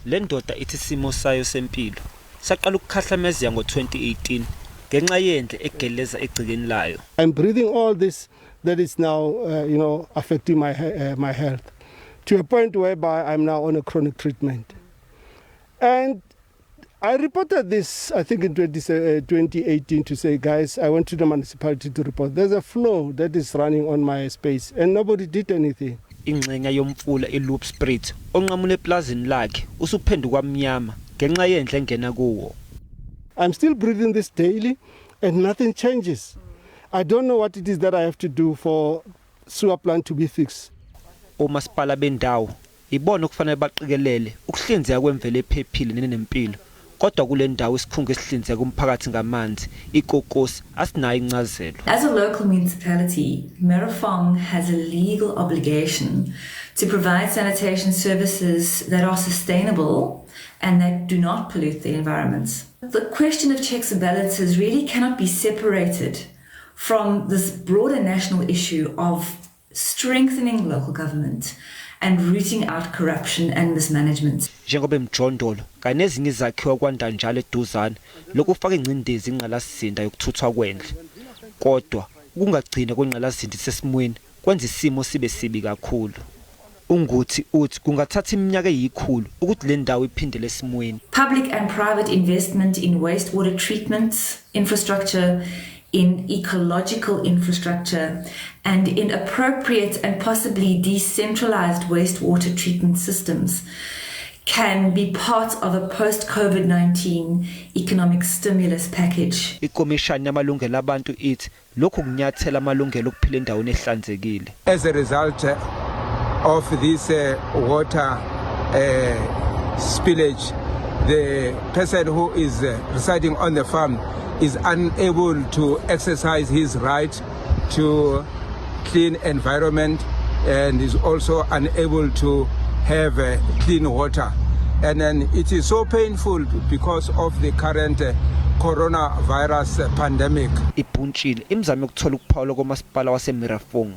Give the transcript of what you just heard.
le ndoda ithi isimo sayo sempilo saqala ukukhahlameza ngo-2018 ngenxa yendle egeleza egcikeni layo. I'm breathing all this that is now affecting my health to a point whereby I'm now on a chronic treatment. And I reported this, I think in 2018 to say, guys, I went to the municipality to report. There's a flow that is running on my space and nobody did anything. Ingxenya yomfula iloop spirit onqamule eplazini lakhe usuphenduka kwamnyama ngenxa yendle engena kuwo. I'm still breathing this daily and nothing changes. I don't know what it is that I have to do for sewer plant to be fixed. Omasipala bendawo ibona kufanele baqikelele ukuhlinzeka kwemvelo ephephile nenempilo. Kodwa kule ndawo isikhungo esihlinzeka umphakathi ngamanzi ikokosi asinayo incazelo. As a local municipality, eMerafong has a legal obligation to provide sanitation services that are sustainable and that do not pollute the environment. The question of checks and balances really cannot be separated from this broader national issue of strengthening local government and rooting out corruption and mismanagement. Njengoba emjondolo kanye nezinye izakhiwo kwanda njalo eduzane lokufaka ingcindezi ingqalasizinda yokuthuthwa kwendle. Kodwa ukungagcina kwengqalasizinda sesimweni kwenza isimo sibe sibi kakhulu. Unguthi uthi kungathatha iminyaka eyikhulu ukuthi le ndawo iphindele esimweni. Public and private investment in wastewater treatment infrastructure, in ecological infrastructure, and in appropriate and possibly decentralized wastewater treatment systems can be part of a post-COVID-19 economic stimulus package. Ikomishani yamalungelo abantu ithi lokhu kunyathela amalungelo okuphila endaweni ehlanzekile. As a result of this water spillage, the person who is residing on the farm is unable to exercise his right to clean environment and is also unable to have clean water. And then it is so painful because of the current coronavirus pandemic. Ipuntshile imizamo yokuthola ukuphawula komasipala waseMerafong.